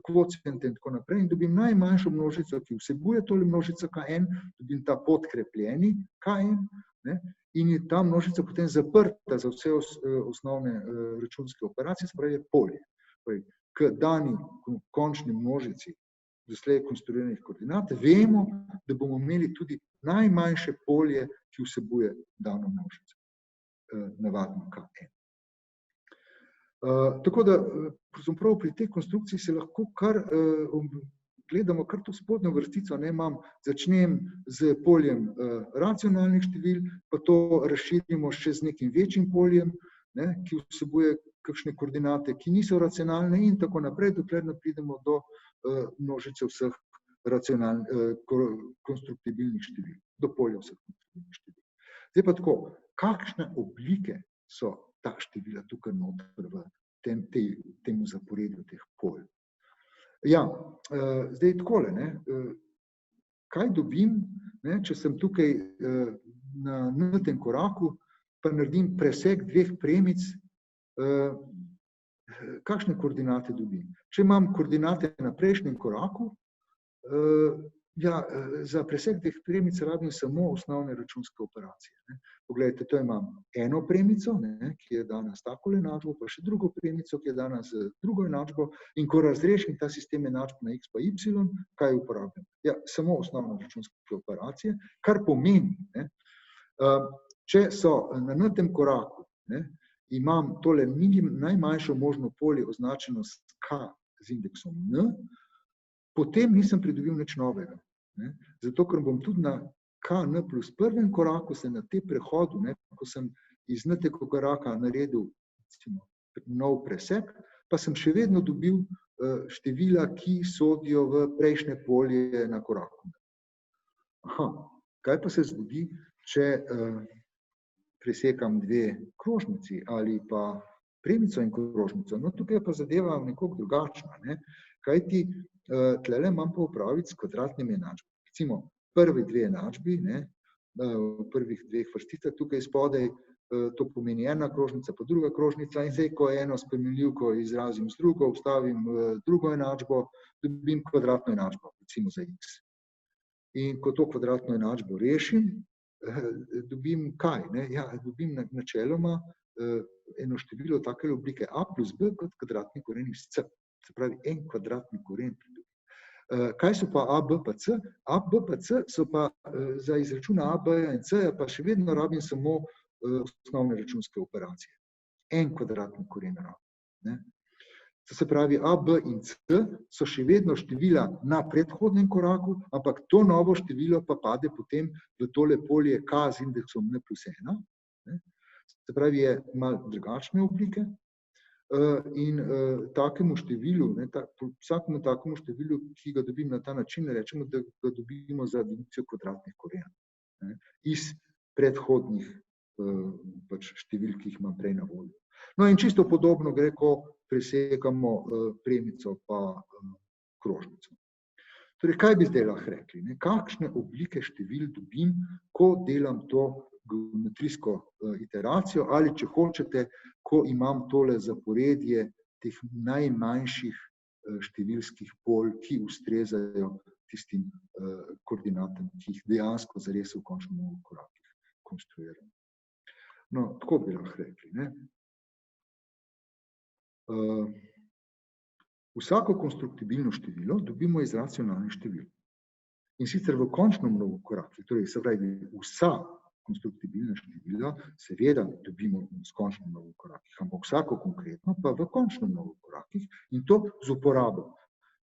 kvociente in tako naprej in dobim najmanjšo množico, ki vsebuje tole množico K1, dobim ta podkrepljeni K1, ne, in je ta množica potem zaprta za vse osnovne računske operacije, se pravi je polje. K dani končni množici doslej konstruiranih koordinat, vemo, da bomo imeli tudi najmanjše polje, ki vsebuje dano množico, navadno K1. Tako da, pravzaprav pri tej konstrukciji se lahko kar gledamo kar to spodnjo vrstico, ne, začnem z poljem racionalnih števil, pa to razširimo še z nekim večjim poljem, ne, ki vsebuje kakšne koordinate, ki niso racionalne in tako naprej, dokler ne pridemo do množice vseh konstruktibilnih števil, do polja vseh konstruktibilnih števil. Zdaj pa tako, kakšne oblike so ta števila tukaj noter v temu zaporedju teh polj? Ja, zdaj takole, ne, kaj dobim, ne, če sem tukaj na tem koraku, pa naredim presek dveh premic, kakšne koordinate dobim? Če imam koordinate na prejšnjem koraku, ja, za presek dveh premic rabim samo osnovne računske operacije, ne. Poglejte, to imam eno premico, ne, ki je dana s takole enačbo, pa še drugo premico, ki je dana z drugo enačbo, in ko razrešim ta sistem enačb na x pa y, kaj uporabljam? Ja, samo osnovne računske operacije, kar pomeni, ne, če so na tem koraku, ne, imam tole najmanjšo možno polje označeno s K z indeksom N, potem nisem pridobil nič novega, ne. Zato, ker bom tudi na Kn plus prvem koraku se na te prehodu, ne, ko sem iz tega koraka naredil nov presek, pa sem še vedno dobil števila, ki sodijo v prejšnje polje na koraku. Aha, kaj pa se zgodi, če presekam dve krožnici ali pa premico in krožnico? No, tukaj je pa zadeva nekoliko drugačna, ne, kajti tlele imam pa opraviti s kvadratnimi enačbami. Recimo, prvi dve enačbi, ne, v prvih dveh vrsticah tukaj spodaj, to pomeni ena krožnica pa druga krožnica in zdaj, ko eno spremenljivko izrazim z drugo, vstavim drugo enačbo, dobim kvadratno enačbo, recimo za x. In ko to kvadratno enačbo rešim, dobim kaj, ne? Ja, dobim načeloma eno število take oblike a plus b kot kvadratni koren iz c. Se pravi, en kvadratni koren pridobim. Kaj so pa a, b pa c? A, b pa c so pa za izračun a, b in c, pa še vedno rabim samo osnovne računske operacije. En kvadratni koren rabim, ne. To se pravi, a, b in c so še vedno števila na predhodnem koraku, ampak to novo število pa pade potem v tole polje k z indeksom n plus 1. Ne. Se pravi, je malo drugačne oblike. In takemu številu, ne, vsakemu takemu številu, ki ga dobim na ta način, rečemo, da ga dobimo za adicijo kvadratnih korenov, ne, iz predhodnih pač števil, ki jih imam prej na voljo. No in čisto podobno gre, ko presekamo premico pa krožnico. Torej, kaj bi zdaj lahko rekli, ne? Kakšne oblike števil dobim, ko delam to geometrijsko iteracijo, ali če hočete, ko imam tole zaporedje teh najmanjših številskih polj, ki ustrezajo tistim koordinatam, ki jih dejansko zares v končnem korakih konstruiramo. No, tako bi lahko rekli, ne. Vsako konstruktibilno število dobimo iz racionalnih števil. In sicer v končnem mnogokorakih, torej se pravi vsa konstruktibilna števila seveda dobimo s končnim mnogokorakih, ampak vsako konkretno pa v končnem mnogokorakih in to z uporabo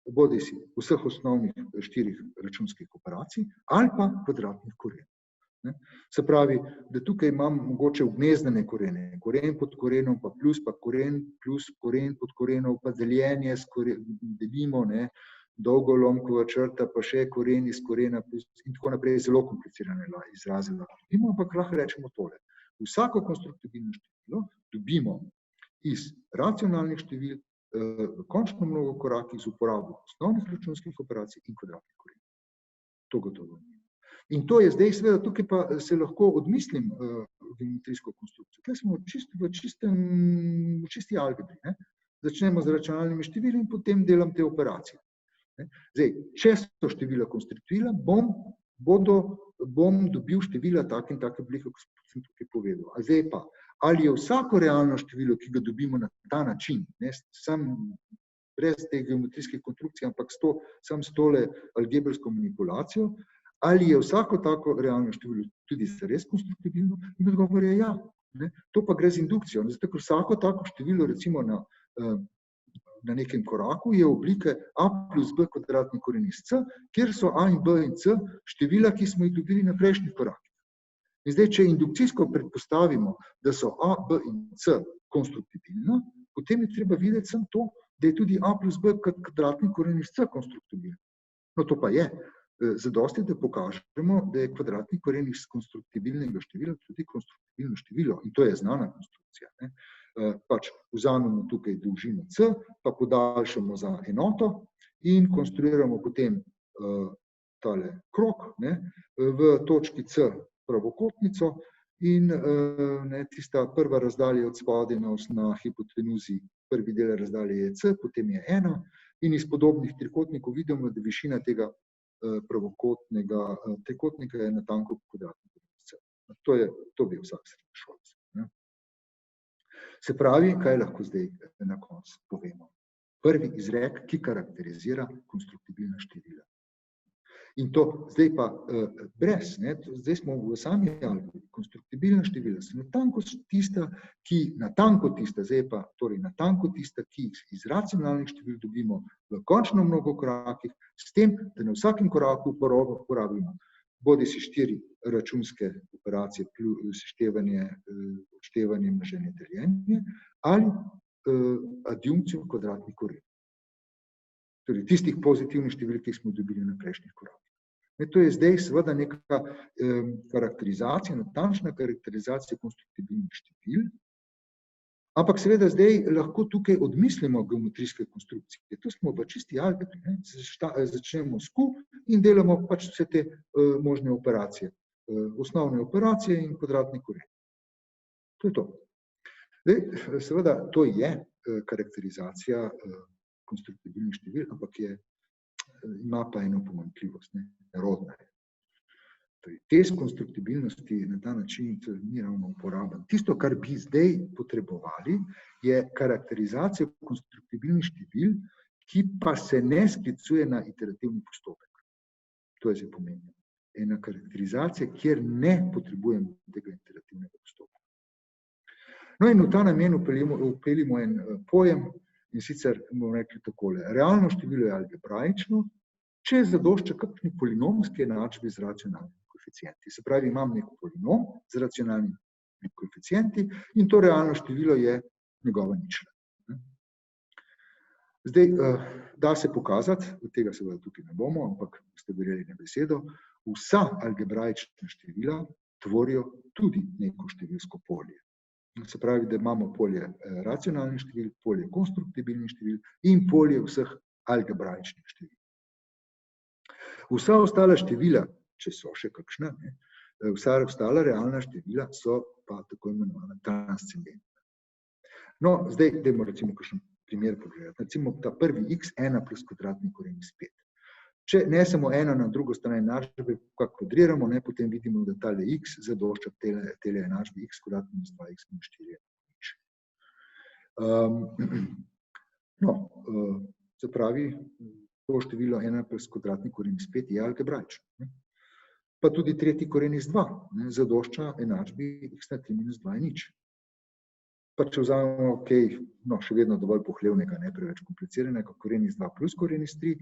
bodisi vseh osnovnih 4 računskih operacij ali pa kvadratnih korenov. Se pravi, da tukaj imam mogoče ugnezdene korene, koren pod korenom, pa koren plus koren pod korenom, pa deljenje delimo, ne, dolgolomkova črta, pa še koren iz korena plus in tako naprej, zelo komplicirane izraze lahko dobimo, ampak lahko rečemo tole. Vsako konstruktibilno število dobimo iz racionalnih števil v končnem mnogokorakih z uporabo osnovnih računskih operacij in kvadratnih korenov. To gotovo. In to je zdaj, seveda, tukaj pa se lahko odmislim geometrijsko konstrukcijo. Tukaj smo v čisti algebri, ne. Začnemo z računalnimi števili in potem delam te operacije. Zdaj, če so števila konstruktivna, bom dobil števila take in take oblike, kot sem tukaj povedal. A zdaj pa, ali je vsako realno število, ki ga dobimo na ta način, ne, sam brez te geometrijske konstrukcije, ampak sam s tole algebrsko manipulacijo, ali je vsako tako realno število tudi zares konstruktibilno? In odgovor je ja. Ne. To pa gre z indukcijo. Zato, ker vsako tako število, recimo na nekem koraku, je oblike a plus b kvadratni koren iz c, kjer so a in b in c števila, ki smo jih dobili na prejšnjih korakih. In zdaj, če indukcijsko predpostavimo, da so a, b in c konstruktibilna, potem je treba videti samo to, da je tudi a plus b kvadratni koren iz c konstruktibilen. No, to pa je. Zadosti, da pokažemo, da je kvadratni koren iz konstruktibilnega števila tudi konstruktibilno število. In to je znana konstrukcija. Ne. Pač vzamemo tukaj dolžino c, pa podaljšamo za enoto in konstruiramo potem tale krog, ne, v točki c pravokotnico in tista prva razdalja od spodaj na hipotenuzi, prvi del razdalje je c, potem je 1 in iz podobnih trikotnikov vidimo, da višina tega pravokotnega trikotnika je natanko kvadratni koren iz c. To bi vsak srednješolec. Se pravi, kaj lahko zdaj na koncu povemo? Prvi izrek, ki karakterizira konstruktibilna števila. In to zdaj pa brez, ne, zdaj smo v sami algebri, konstruktibilna števila so natanko tista, zdaj pa torej natanko tista, ki jih iz racionalnih števil dobimo v končno mnogokorakih, s tem, da na vsakem koraku uporabimo bodisi 4 računske operacije, seštevanje, odštevanje, množenje, deljenje ali adjunkcijo kvadratnih korenov. Torej tistih pozitivnih števil, ki smo dobili na prejšnjih korakih. To je zdaj seveda neka karakterizacija, natančna karakterizacija konstruktibilnih števil, ampak seveda zdaj lahko tukaj odmislimo geometrijske konstrukcije. To smo v čisti algebri, ne. Začnemo s Q in delamo pač vse te možne operacije, osnovne operacije in kvadratni koren. To je to. Zdaj, seveda, to je karakterizacija konstruktibilnih števil, ampak ima pa eno pomanjkljivost, ne, nerodna je. Test konstruktibilnosti na ta način ni ravno uporaben. Tisto, kar bi zdaj potrebovali, je karakterizacija konstruktibilnih števil, ki pa se ne sklicuje na iterativni postopek. To je zdaj pomembno. Ena karakterizacija, kjer ne potrebujemo tega iterativnega postopka. No in v ta namen vpeljimo en pojem, in sicer bomo rekli takole. Realno število je algebraično, če zadošča kakšni polinomski enačbi z racionalnimi koeficienti. Se pravi, imam nek polinom z racionalnimi koeficienti in to realno število je njegova ničla. Zdaj, da se pokazati, od tega seveda tukaj ne bomo, ampak ste verjeli na besedo, vsa algebraična števila tvorijo tudi neko številsko polje. Se pravi, da imamo polje racionalnih števil, polje konstruktibilnih števil in polje vseh algebraičnih števil. Vsa ostala števila, če so še kakšna, Vsa ostala realna števila so pa tako imenovana transcendentna. No, zdaj dajmo recimo kakšen primer pogledati. Recimo ta prvi x, 1 plus kvadratni koren iz 5. Če nesemo eno na drugo stran enačbe, ko kvadriramo, potem vidimo, da tale x zadošča tele enačbe x kvadrat minus 2x minus 4. Se pravi, to število 1 plus kvadratni koren iz 5 je algebraično. Pa tudi tretji koren iz 2 zadošča enačbi x na 3 minus 2 je nič. Pa če vzamemo še vedno dovolj pohlevnega, ne preveč kompliciranega, koren iz 2 plus koren iz 3,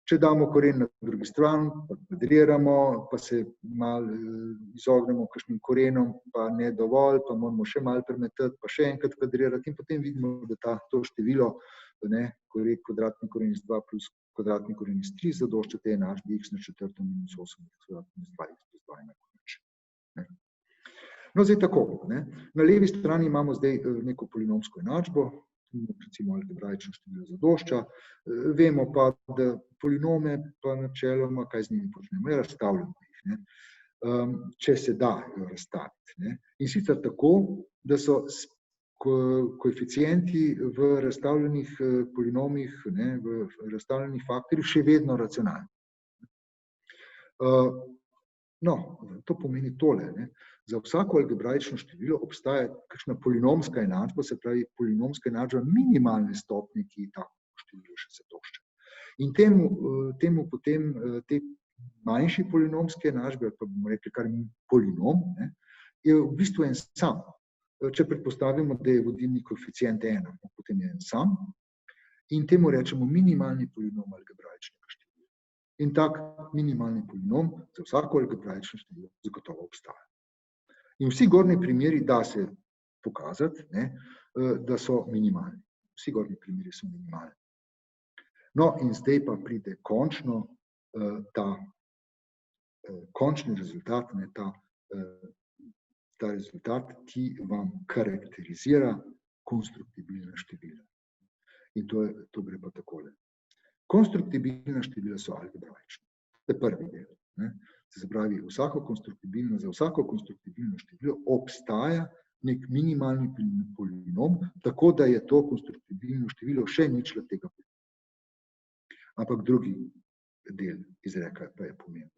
če damo koren na drugi stran, pa kvadriramo, pa se malo izognemo kakšnim korenom, pa ne dovolj, pa moramo še malo premetati, pa še enkrat kvadrirati in potem vidimo, da to število, kvadratni koren iz 2 plus kvadratni koren iz 3 zadošča te enačbi x na četrto minus 8 kvadrat minus 2x plus 2 enako nič. No, zdaj tako. Na levi strani imamo zdaj neko polinomsko enačbo, recimo algebraično število zadošča. Vemo pa, da polinome pa načeloma, kaj z njimi počnemo, razstavljamo jih, če se da razstaviti. In sicer tako, da so koeficienti v razstavljenih polinomih, v razstavljenih faktorjih še vedno racionalni. No, to pomeni tole. Za vsako algebraično število obstaja kakšna polinomska enačba, se pravi polinomska enačba minimalne stopnje, ki tako število še zadošča. In temu potem te manjši polinomske enačbe, ali pa bomo rekli kar polinom, je v bistvu en sam. Če predpostavimo, da je vodilni koeficient 1, potem je en sam in temu rečemo minimalni polinom algebraičnega števila. In tak minimalni polinom za vsako algebraično število zagotovo obstaja. In vsi gornji primeri da se pokazati, da so minimalni. Vsi gornji primeri so minimalni. No, in zdaj pa pride končno ta končni rezultat, ta rezultat, ki vam karakterizira konstruktibilna števila. In to gre pa takole. Konstruktibilna števila so algebraična. To je prvi del. Se pravi, za vsako konstruktibilno število obstaja nek minimalni polinom, tako da je to konstruktibilno število še ničla tega polinoma. Ampak drugi del izreka pa je pomemben.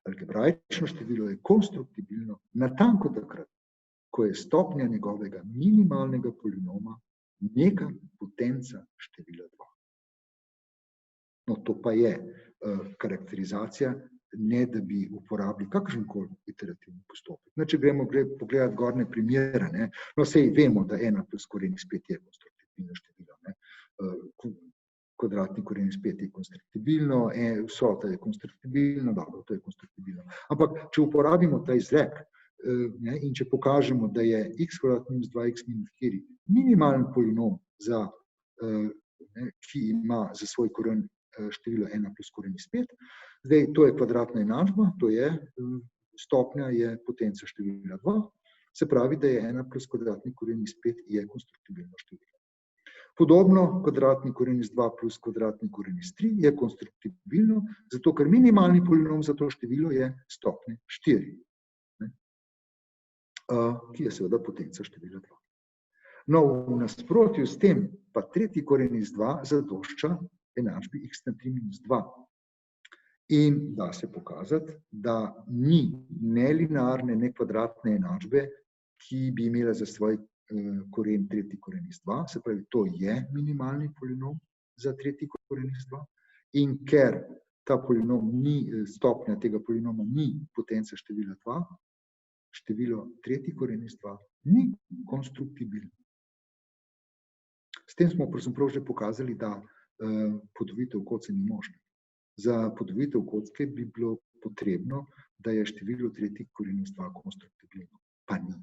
Algebraično število je konstruktibilno natanko takrat, ko je stopnja njegovega minimalnega polinoma neka potenca števila 2. No, to pa je karakterizacija, ne da bi uporabili kakršenkoli iterativni postopek. Če gremo pogledati gornje primere, no sej vemo, da 1 plus koren iz 5 je konstruktibilno število. Kvadratni koren iz 5 je konstruktibilno, vsota je konstruktibilna, dobro, to je konstruktibilno. Ampak, če uporabimo ta izrek in če pokažemo, da je x kvadrat minus 2x minus 4 minimalen polinom, ki ima za svoj koren število 1 plus koren iz 5, zdaj to je kvadratna enačba, to je stopnja, je potenca števila 2, se pravi, da je 1 plus kvadratni koren iz 5 je konstruktibilno število. Podobno, kvadratni koren iz 2 plus kvadratni koren iz 3 je konstruktibilno, zato ker minimalni polinom za to število je stopnja 4, ki je seveda potenca števila 2. No, v nasprotju s tem pa tretji koren iz 2 zadošča enačbi x na 3 minus 2. In da se pokazati, da ni nelinearne, ne kvadratne enačbe, ki bi imela za svoj koren tretji koren iz 2, se pravi, to je minimalni polinom za tretji koren iz 2. In ker ta polinom ni, stopnja tega polinoma ni potenca števila 2, število tretji koren iz 2 ni konstruktibilno. S tem smo pravzaprav že pokazali, da podvojitev kocke ni možna. Za podvojitev kocke bi bilo potrebno, da je število tretjih korenov iz 2 konstruktibilno, pa ni.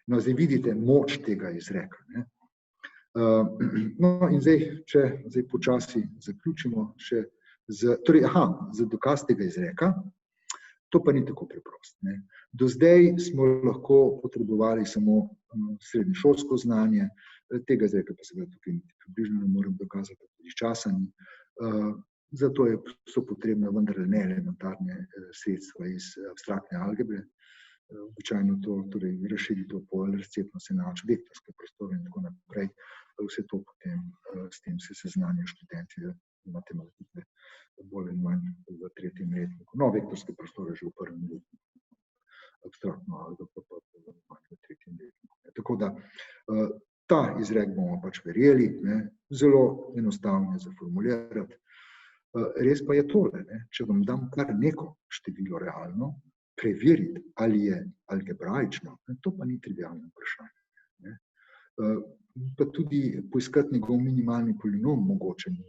No, zdaj vidite moč tega izreka. No, in zdaj počasi zaključimo še za dokaz tega izreka. To pa ni tako preprost. Do zdaj smo lahko potrebovali samo srednješolsko znanje, tega izreka pa seveda tukaj približno ne morem dokazati, tudi časa ni. zato so potrebne vendar ne elementarne sredstva iz abstraktne algebre. Običajno to, torej razširitev polj, razcepnost enačb, vektorske prostore in tako naprej. Vse to potem s tem se seznanijo študenti matematike bolj in manj v 3. letniku. No, vektorske prostore že v 1. letniku. Abstraktno algebro pa manj v 3. letniku. Tako da ta izrek bomo pač verjeli, zelo enostavno je zaformulirati. Res pa je tole, če vam dam kar neko število realno, preveriti, ali je algebraično, to pa ni trivialno vprašanje. Pa tudi poiskati njegov minimalni polinom mogoče ni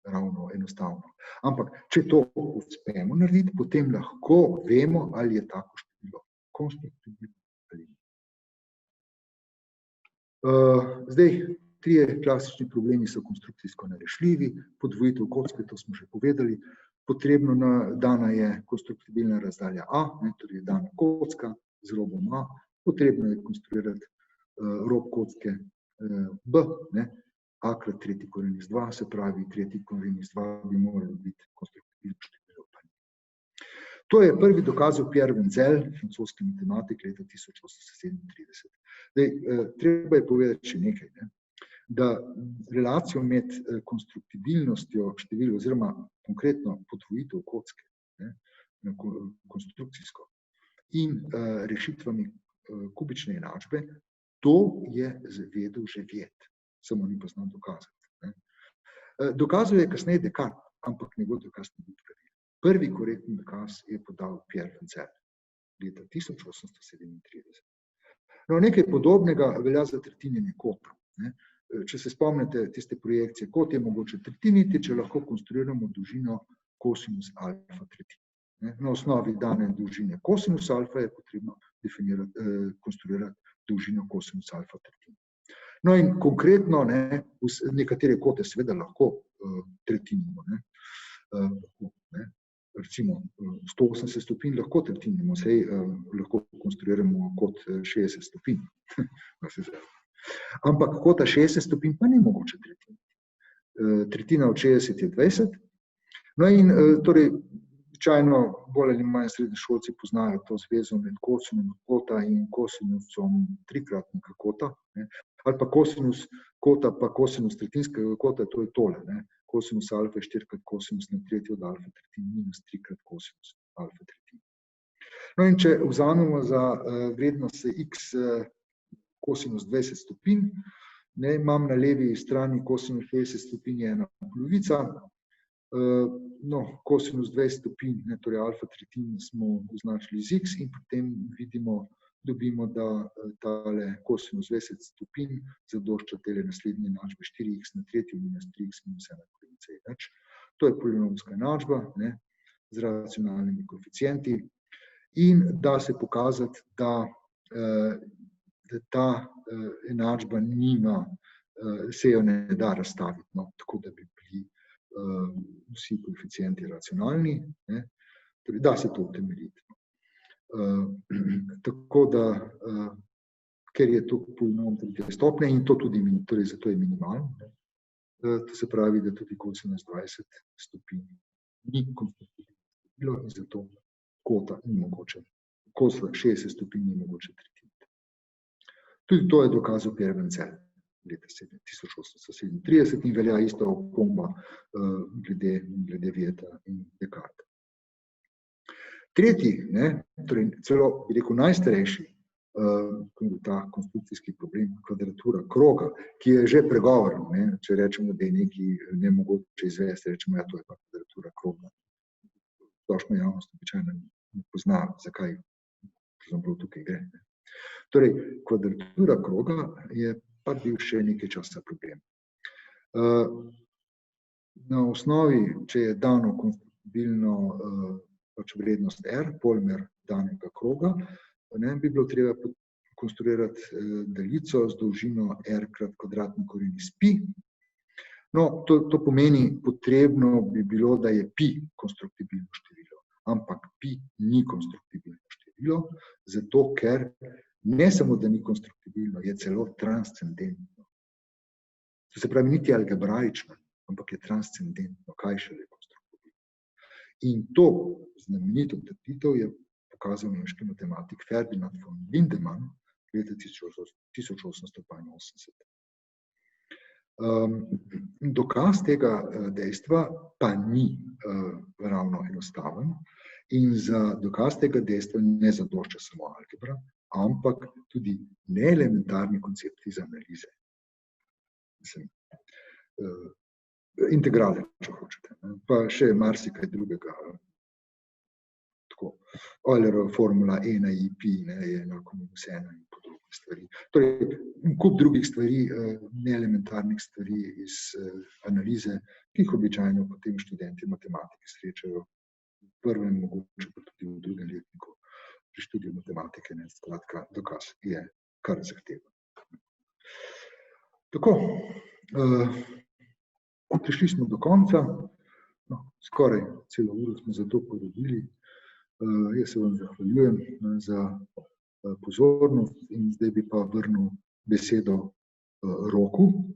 ravno enostavno. Ampak, če to uspemo narediti, potem lahko vemo, ali je tako število konstruktivno ali ni. Zdaj, 3 klasični problemi so konstrukcijsko nerešljivi, podvojitev kocke, to smo že povedali, potrebno dana je konstruktibilna razdalja A, torej je dana kocka z robom A, potrebno je konstruirati rob kocke B, A krat 3. koren iz 2, se pravi 3. koren iz 2 bi moralo biti konstruktivno število. To je prvi dokazal Pierre Wenzel, francoski matematik leta 1837. Zdaj, treba je povedati še nekaj, da relacijo med konstruktibilnostjo števil oziroma konkretno podvojitev kocke, konstrukcijsko, in rešitvami kubične enačbe, to je vedel že Viet, samo ni pa znal dokazati. Dokazal je kasneje Descartes, ampak njegov dokaz ni bil pravilen. Prvi korektni dokaz je podal Pierre Wenzel leta 1837. No, nekaj podobnega velja za tretinjenje kotov. Če se spomnite tiste projekcije, kot je mogoče tretiniti, če lahko konstruiramo dolžino kosinus alfa tretjine. Na osnovi dane dolžine kosinus alfa je potrebno konstruirati dolžino kosinus alfa tretjine. No in konkretno, nekatere kote seveda lahko tretjinimo. Recimo 180 stopinj lahko tretjinimo, saj lahko konstruiramo kot 60 stopinj. Ampak kota 60 stopinj pa ni mogoče tretjiniti. Tretjina od 60 je 20. No in torej, običajno bolj ali manj srednješolci poznajo to zvezo med kosinom kota in kosinusom trikratnika kota, ali pa kosinus kota pa kosinus tretjinskega kota, to je tole. Kosinus alfa je 4-krat kosinus na tretji od alfa tretjine minus 3-krat kosinus alfa tretjine. No in če vzamemo za vrednost x kosinus 20 stopinj, imam na levi strani kosinus 60 stopinj je ena polovica, kosinus 20 stopinj, torej alfa tretjine smo označili z x in potem dobimo, da tale kosinus 20 stopinj zadošča tele naslednje enačbe 4x na tretji minus 3x minus 1 polovica je več. To je polinomska enačba z racionalnimi koeficienti in da se pokazati, da ta enačba nima, se jo ne da razstaviti, tako da bi bili vsi koeficienti racionalni, torej da se to utemeljiti. Tako da, ker je to polinom tretje stopnje in to tudi, torej zato je minimalno, to se pravi, da tudi kosinus 20 stopinj ni konstruktivno število in zato kota ni mogoče, kota 60 stopinj ni mogoče tretjiniti. Tudi to je dokazal Pierre Wenzel leta 1837 in velja ista opomba glede Vieta in Descartes. Tretji, torej celo bi rekel najstarejši ta konstrukcijski problem, kvadratura kroga, ki je že pregovoren, če rečemo, da je nekaj nemogoče izvesti, rečemo, ja, to je pa kvadratura kroga. Splošna javnost običajno ne pozna, zakaj tukaj gre. Torej, kvadratura kroga je pa bil še nekaj časa problem. Na osnovi, če je dano konstruktibilno vrednost R, polimer danega kroga, bi bilo treba konstruirati daljico z dolžino R krat kvadratni koren iz pi. No, to pomeni, potrebno bi bilo, da je pi konstruktibilno število, ampak pi ni konstruktibilno število, zato ker ne samo, da ni konstruktibilno, je celo transcendentno. To se pravi, niti algebraično ampak je transcendentno, kaj šele konstruktivno. In to znamenito trditev je pokazal nemški matematik Ferdinand von Lindemann leta 1882. Dokaz tega dejstva pa ni ravno enostaven in za dokaz tega dejstva ne zadošča samo algebra, ampak tudi neelementarni koncepti za analize. Integrale, če hočete, pa še marsikaj drugega. Eulerova formula E na I pi je enako minus 1 in podobne stvari. Torej, kup drugih stvari, neelementarnih stvari iz analize, ki jih običajno potem študenti matematike srečajo v prvem, mogoče pa tudi v drugem letniku pri študiju matematike. Skratka, dokaz je kar zahteven. Tako, prišli smo do konca, skoraj celo uro smo za to porabili. Jaz se vam zahvaljujem za pozornost in zdaj bi pa vrnil besedo Roku.